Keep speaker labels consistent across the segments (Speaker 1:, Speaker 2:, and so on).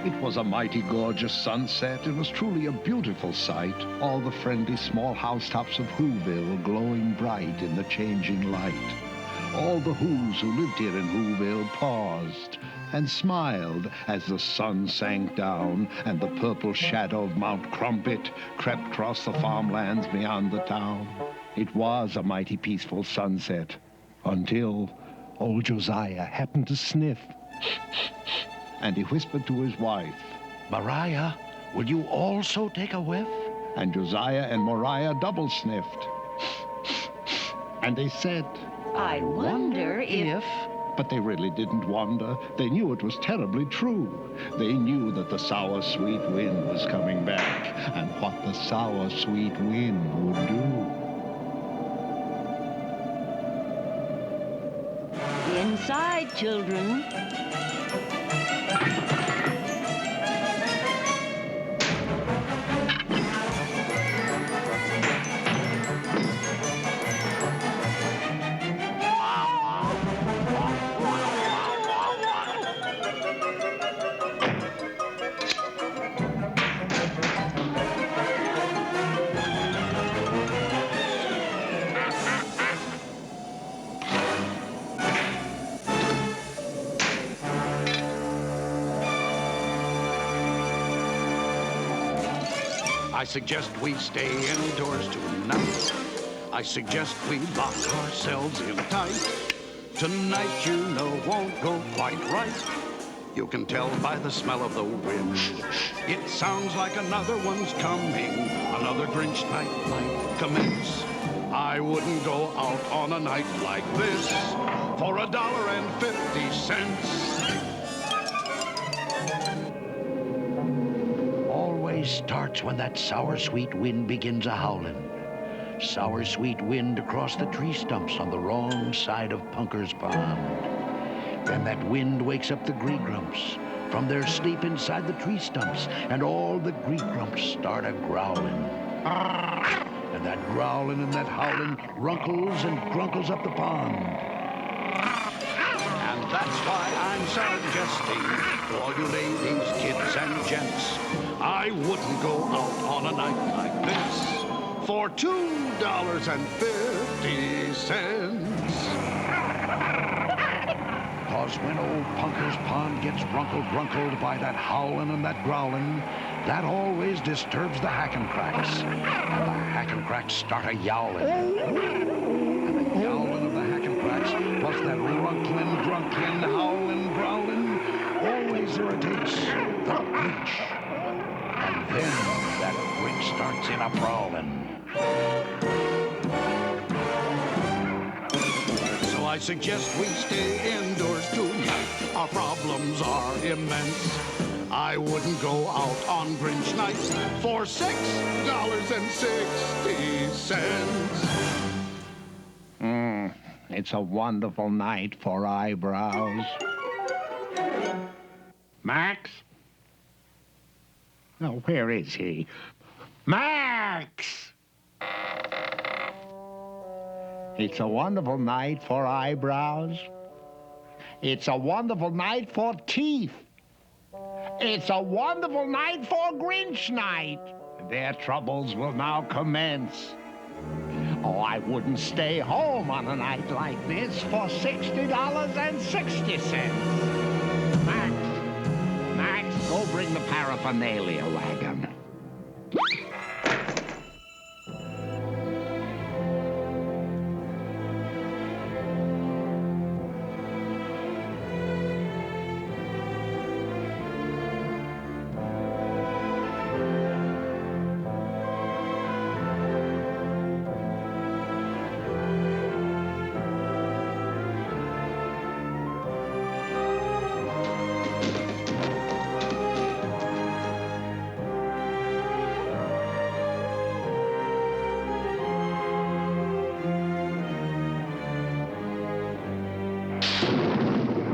Speaker 1: It was a mighty gorgeous sunset. It was truly a beautiful sight. All the friendly small housetops of Whoville glowing bright in the changing light. All the Whos who lived here in Whoville paused and smiled as the sun sank down and the purple shadow of Mount Crumpet crept across the farmlands beyond the town. It was a mighty peaceful sunset until old Josiah happened to sniff. And he whispered to his wife,
Speaker 2: Mariah, will you also take a whiff?
Speaker 1: And Josiah and Mariah double sniffed. And they said,
Speaker 3: I wonder if...
Speaker 1: But they really didn't wonder. They knew it was terribly true. They knew that the sour, sweet wind was coming back, and what the sour, sweet wind would do.
Speaker 3: Inside, children.
Speaker 2: I suggest we stay indoors tonight. I suggest we lock ourselves in tight. Tonight, you know, won't go quite right. You can tell by the smell of the wind. It sounds like another one's coming. Another Grinch night might commence. I wouldn't go out on a night like this for $1.50. Starts when that sour sweet wind begins a howlin'. Sour sweet wind across the tree stumps on the wrong side of Punker's Pond. Then that wind wakes up the Gree-Grumps from their sleep inside the tree stumps, and all the Gree-Grumps start a growlin'. And that growlin' and that howlin' runkles and grunkles up the pond. And that's why I'm suggesting to all you ladies, kids, and gents, I wouldn't go out on a night like this for $2.50. 'Cause when old Punker's Pond gets runkled by that howlin' and that growlin', that always disturbs the Hackencracks. And the Hackencracks start a yowlin'. And the yowlin' of the Hackencracks, plus that runklin', drunklin', howlin', growlin', always irritates the Grinch. And then that Grinch starts in a brawlin'. So I suggest we stay indoors tonight. Our problems are immense. I wouldn't go out on Grinch night for $6.60.
Speaker 1: It's a wonderful night for eyebrows. Max? Oh, where is he? Max! It's a wonderful night for eyebrows. It's a wonderful night for teeth. It's a wonderful night for Grinch night. Their troubles will now commence. Oh, I wouldn't stay home on a night like this for $60.60. Max, go bring the paraphernalia wagon.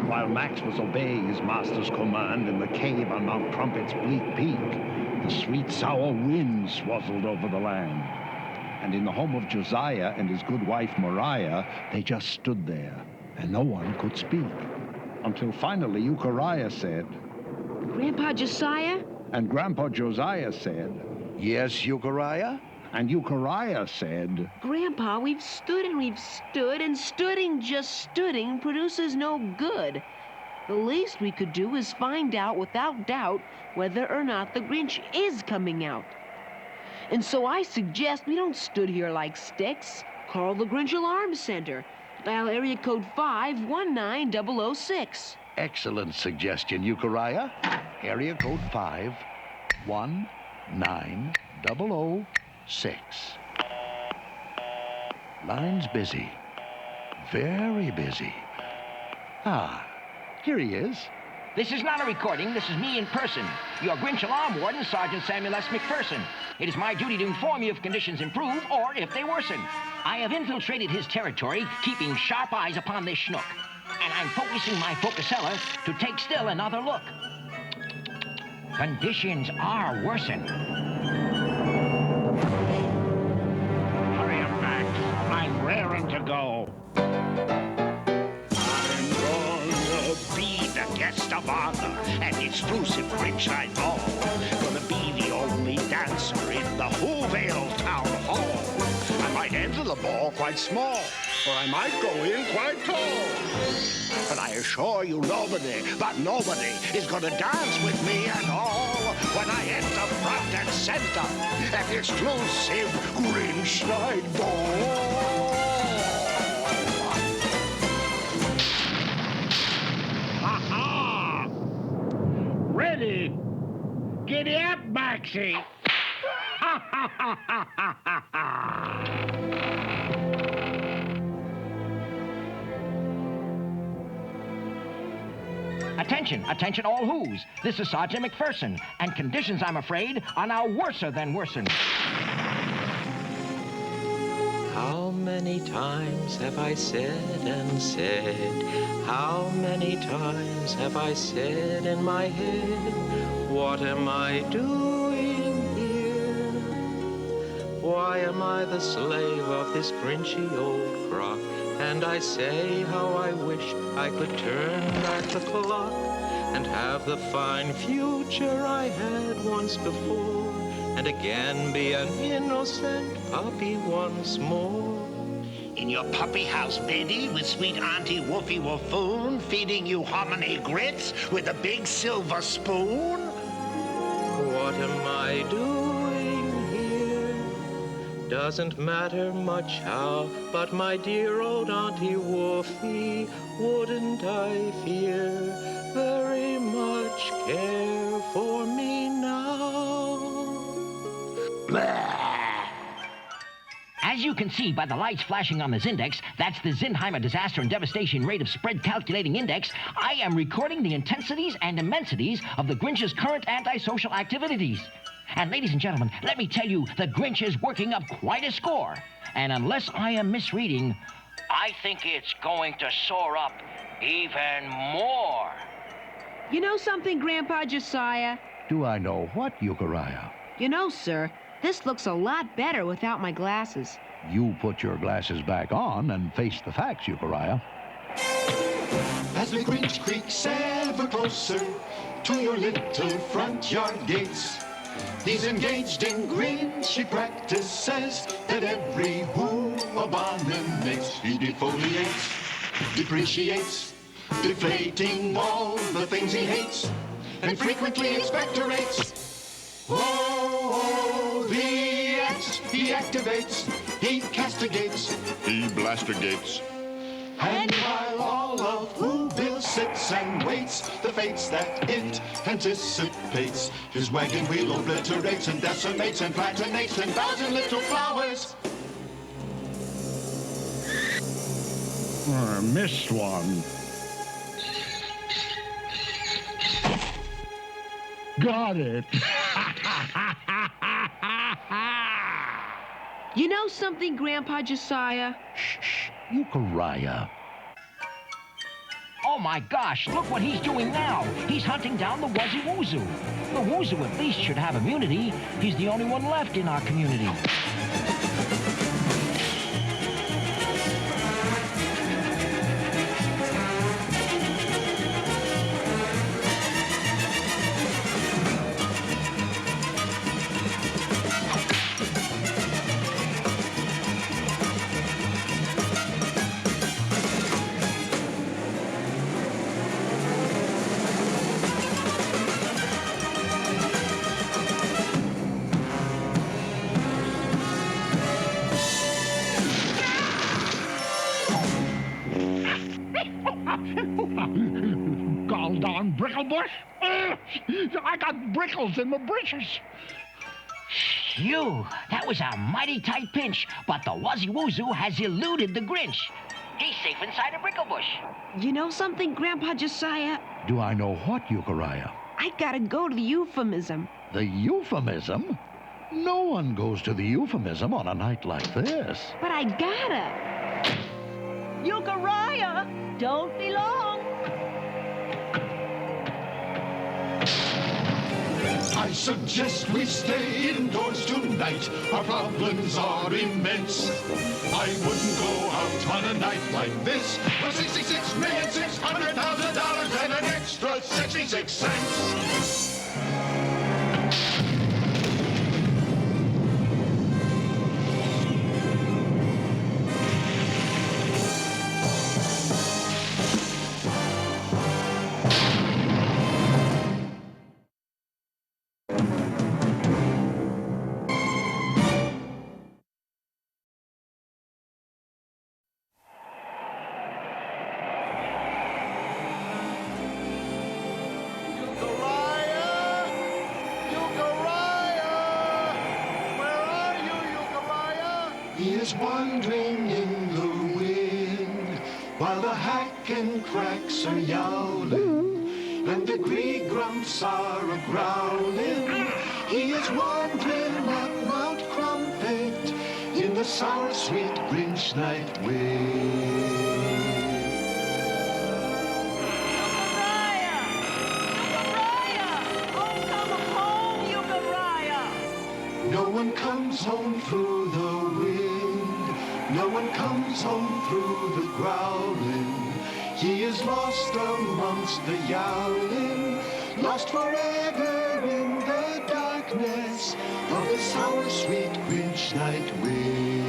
Speaker 1: While Max was obeying his master's command in the cave on Mount Crumpet's bleak peak, the sweet, sour wind swazzled over the land. And in the home of Josiah and his good wife, Mariah, they just stood there, and no one could speak. Until finally Euchariah said,
Speaker 3: Grandpa Josiah?
Speaker 1: And Grandpa Josiah said,
Speaker 2: Yes, Euchariah?
Speaker 1: and Euchariah said,
Speaker 3: Grandpa, we've stood and we've stood, and stooding just stooding produces no good. The least we could do is find out without doubt whether or not the Grinch is coming out. And so I suggest we don't stood here like sticks. Call the Grinch Alarm Center. Dial area code 519006.
Speaker 2: Excellent suggestion, Euchariah. Area code 519006. Line's busy. Very busy. Ah, here he is.
Speaker 4: This is not a recording. This is me in person. Your Grinch Alarm Warden, Sergeant Samuel S. McPherson. It is my duty to inform you if conditions improve or if they worsen. I have infiltrated his territory, keeping sharp eyes upon this schnook. And I'm focusing my focusella to take still another look. Conditions are worsen.
Speaker 5: Hurry up, Max. I'm raring to go. I'm gonna be the guest of honor, an exclusive Grinch I know. Gonna be the only dancer in the Whoville Town Hall. I might enter the ball quite small, or I might go in quite tall. But I assure you nobody, but nobody, is gonna dance with me at all when I enter front and center at the exclusive Grinch Night Ball. Ha-ha! Ready? Giddy up, Maxie! Ha ha ha ha ha ha!
Speaker 4: Attention, attention all who's. This is Sergeant McPherson, and conditions, I'm afraid, are now worser than worsen.
Speaker 6: How many times have I said and said? How many times have I said in my head, what am I doing here? Why am I the slave of this Grinchy old crock? And I say how I wish I could turn back the clock and have the fine future I had once before, and again be an innocent puppy once more.
Speaker 5: In your puppy house, Betty, with sweet Auntie Woofy Woofoon, feeding you hominy grits with a big silver spoon?
Speaker 6: What am I doing here? Doesn't matter much how, but my dear old Auntie Woofy, wouldn't I fear very much care for me now?
Speaker 5: Blah!
Speaker 4: As you can see by the lights flashing on the Zindex, that's the Zinheimer Disaster and Devastation Rate of Spread Calculating Index, I am recording the intensities and immensities of the Grinch's current antisocial activities. And ladies and gentlemen, let me tell you, the Grinch is working up quite a score. And unless I am misreading, I think it's going to soar up even more.
Speaker 3: You know something, Grandpa Josiah?
Speaker 2: Do I know what, Euchariah?
Speaker 3: You know, sir, this looks a lot better without my glasses.
Speaker 2: You put your glasses back on and face the facts, Euchariah.
Speaker 7: As the Grinch creaks ever closer to your little front yard gates, he's engaged in Grinchy practices that every who abominates. He defoliates, depreciates, deflating all the things he hates, and frequently expectorates. Oh, the X he activates, he castigates,
Speaker 8: He blastigates.
Speaker 7: and while all of Whoville sits and waits the fates that it anticipates, his wagon wheel obliterates and decimates and flagellates 10,000 little flowers.
Speaker 1: Missed one. Got it.
Speaker 3: You know something, Grandpa Josiah?
Speaker 2: Shh, Euchariah.
Speaker 4: Oh my gosh, look what he's doing now. He's hunting down the Wuzzy Woozoo. The Woozoo at least should have immunity. He's the only one left in our community.
Speaker 2: Gall darn Bricklebush. I got brickles in my britches.
Speaker 4: Phew, that was a mighty tight pinch, but the Wuzzy Woozoo has eluded the Grinch. He's safe inside a brickle bush.
Speaker 3: You know something, Grandpa Josiah?
Speaker 2: Do I know what, Euchariah?
Speaker 3: I gotta go to the euphemism.
Speaker 2: The euphemism? No one goes to the euphemism on a night like this.
Speaker 3: But I gotta. Euchariah, don't be long.
Speaker 7: I suggest we stay indoors tonight. Our problems are immense. I wouldn't go out on a night like this for $66,600,000 and an extra 66 cents. He is wandering in the wind while the hack and cracks are yowling and the gree grumps are a-growling. He is wandering up Mount Crumpet in the sour, sweet Grinch night wind. No one comes home through the wind. No one comes home through the growling. He is lost amongst the yowling, lost forever in the darkness of the sour, sweet Grinch night wind.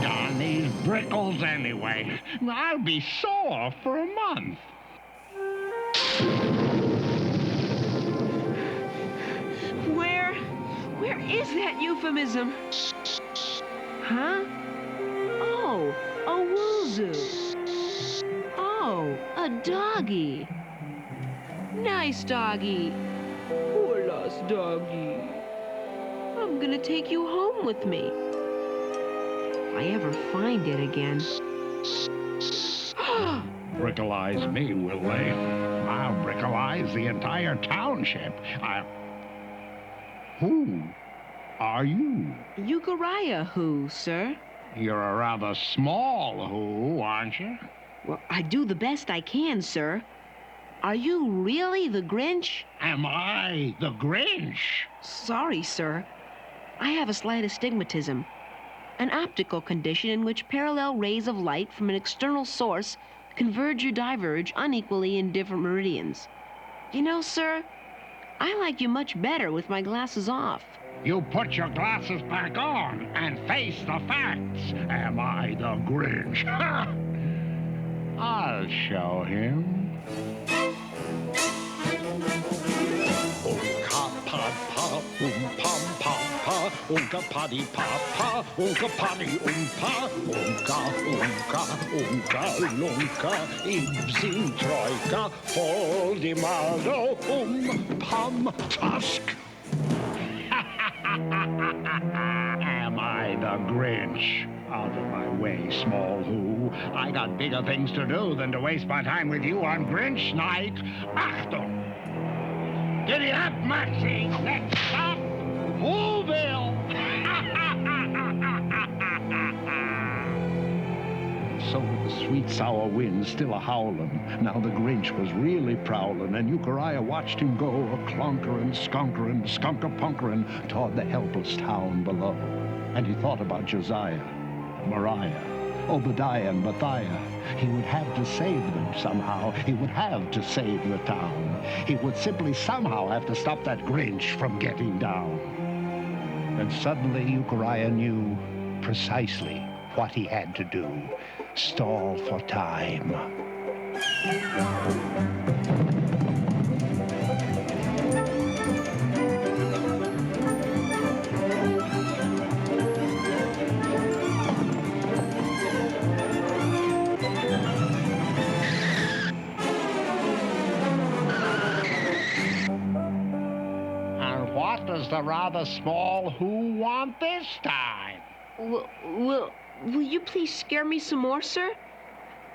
Speaker 2: Darn these brickles anyway. I'll be sore for a month.
Speaker 3: Where is that euphemism? Huh? Oh, a woozoo. Oh, a doggy. Nice doggy. Poor lost doggy. I'm gonna take you home with me. If I ever find it again.
Speaker 2: Brickleize me, will they? I'll brickleize the entire township. Who are you?
Speaker 3: Euchariah who, sir?
Speaker 2: You're a rather small who, aren't you?
Speaker 3: Well, I do the best I can, sir. Are you really the Grinch?
Speaker 2: Am I the Grinch?
Speaker 3: Sorry, sir. I have a slight astigmatism, an optical condition in which parallel rays of light from an external source converge or diverge unequally in different meridians. You know, sir, I like you much better with my glasses off.
Speaker 2: You put your glasses back on and face the facts. Am I the Grinch? I'll show him. Unka potty papa, unka potty umpa, unka lunka, ibzin troika, foldimaldo pam tusk. Am I the Grinch? Out of my way, small who. I got bigger things to do than to waste my time with you on Grinch night. Achtung! Giddy up, Maxie! Let's stop Whoville! So with the sweet, sour wind still a-howlin', now the Grinch was really prowlin', and Euchariah watched him go a-clunkerin', skunkerin', skunk-a-punkerin' toward the helpless town below. And he thought about Josiah, Mariah, Obadiah, and Matthiah. He would have to save them somehow. He would have to save the town. He would simply somehow have to stop that Grinch from getting down. And suddenly Euchariah knew precisely what he had to do. Stall for time. the rather small who want this time?
Speaker 3: Will you please scare me some more, sir?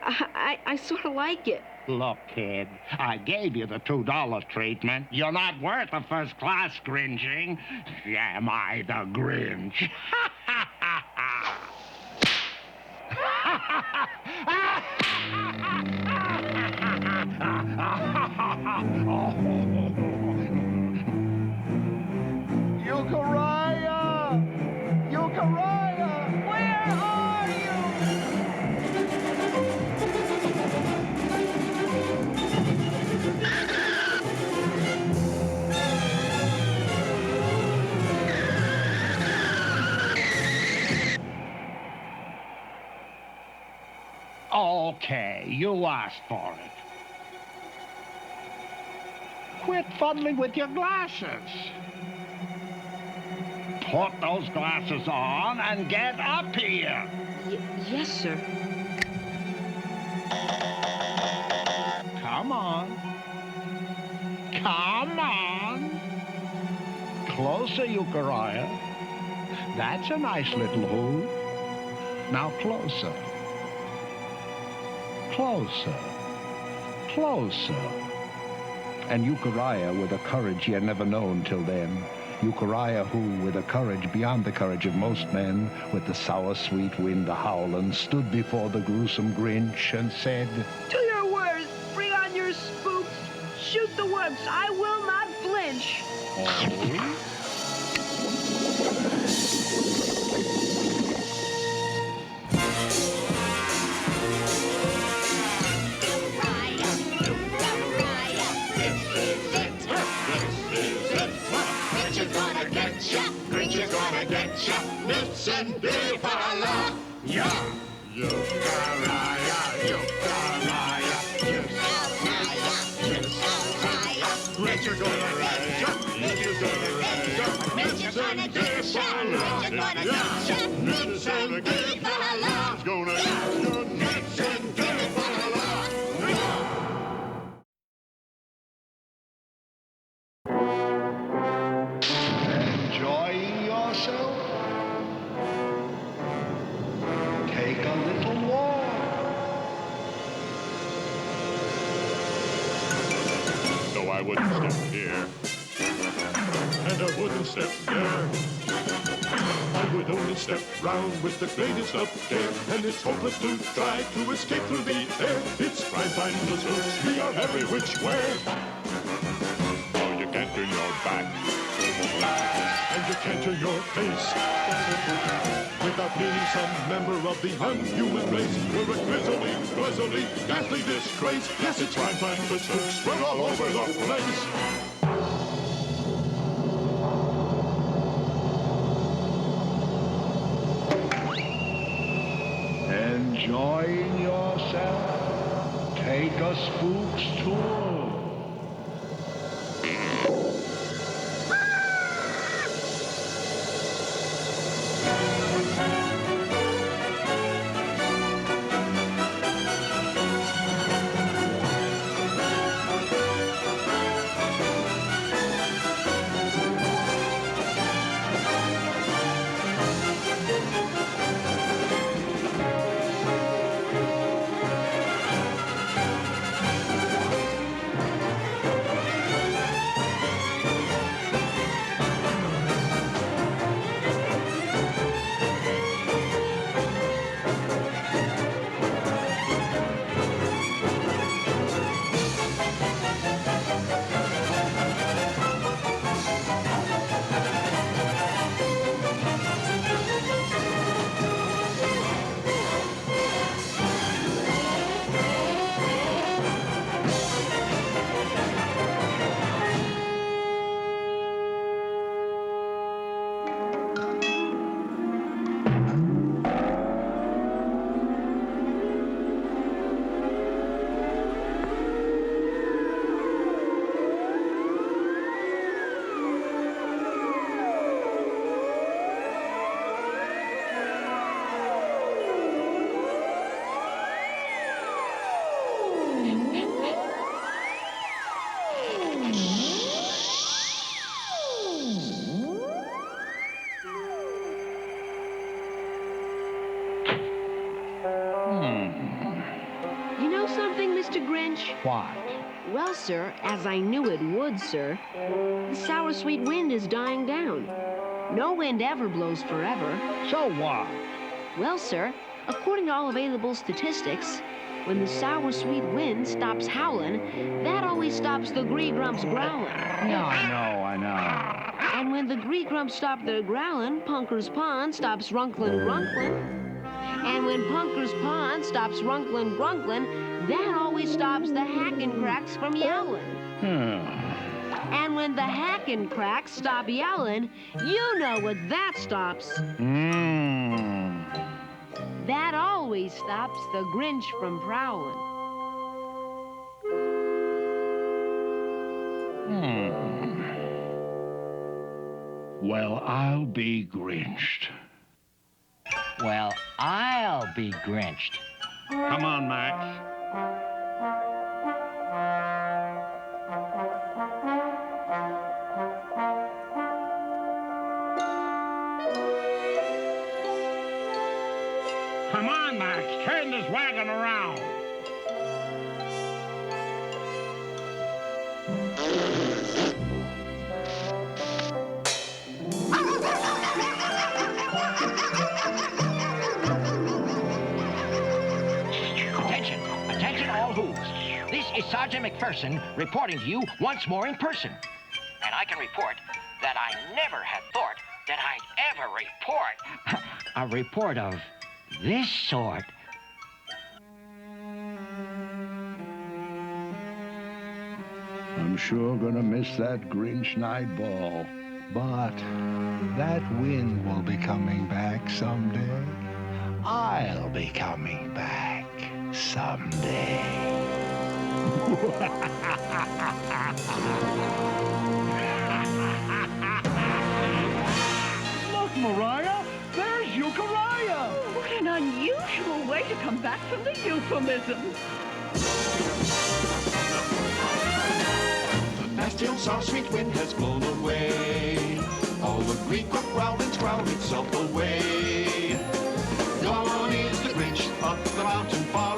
Speaker 3: I sort of like it.
Speaker 2: Look, kid, I gave you the $2 treatment. You're not worth a first-class Grinching. Am I the Grinch?
Speaker 1: Euchariah! Euchariah!
Speaker 3: Where are you?
Speaker 2: Okay, you asked for it. Quit fuddling with your glasses. Put those glasses on and get up here.
Speaker 3: Yes, sir.
Speaker 2: Come on. Come on. Closer, Euchariah. That's a nice little who. Now closer. Closer. Closer.
Speaker 1: And Euchariah, with a courage he had never known till then, Euchariah who, with a courage beyond the courage of most men, with the sour sweet wind a-howlin', stood before the gruesome Grinch and said,
Speaker 3: To your words, bring on your spooks. Shoot the worms, I will not flinch.
Speaker 2: Oh?
Speaker 7: Mitts and beer for a laugh. Yeah. Euchariah, Euchariah, Grinch is gonna get ya. Grinch is gonna get ya. Mitts and beer for a laugh. Yeah. Mitts and beer for a laugh. Gonna get ya. Mitts and beer for a laugh.
Speaker 1: enjoying yourself? Take a little walk.
Speaker 8: No, I wouldn't step here.
Speaker 7: And I wouldn't step there. I would only step round with the greatest of care. And it's hopeless to try to escape through the air. It's crime time, the spooks, we are every which way.
Speaker 8: Oh, you can't turn your back.
Speaker 7: And you can't turn your face without meeting some member of the unhuman race. We're a grisly, ghastly disgrace. Yes, it's crime time, the spooks, we're all over the place.
Speaker 1: Enjoying yourself? Take a spook's tour.
Speaker 3: Mr. Grinch?
Speaker 1: What?
Speaker 3: Well, sir, as I knew it would, sir, the sour sweet wind is dying down. No wind ever blows forever.
Speaker 1: So what?
Speaker 3: Well, sir, according to all available statistics, when the sour sweet wind stops howling, that always stops the gree-grumps growling.
Speaker 1: Yeah, I know.
Speaker 3: And when the gree-grumps stop their growling, Punker's Pond stops runkling. And when Punker's Pond stops runkling, that always stops the Hackencracks from yowling. And when the Hackencracks stop yowling, you know what that stops. That always stops the Grinch from prowling.
Speaker 1: Well, I'll be Grinched.
Speaker 4: Well, I'll be Grinched.
Speaker 2: Come on, Max. Come on, Max. Turn this wagon around.
Speaker 4: Attention all who's. This is Sergeant McPherson reporting to you once more in person. And I can report that I never had thought that I'd ever report a report of this sort.
Speaker 1: I'm sure gonna miss that Grinch night ball. But that wind will be coming back someday. I'll be coming back someday.
Speaker 9: Look, Mariah, there's Euchariah. What an unusual way to come back from the euphemism.
Speaker 7: The nasty old sour sweet wind has blown away. All the green-grump growling's growled itself away. Gone is the Grinch up the mountain far.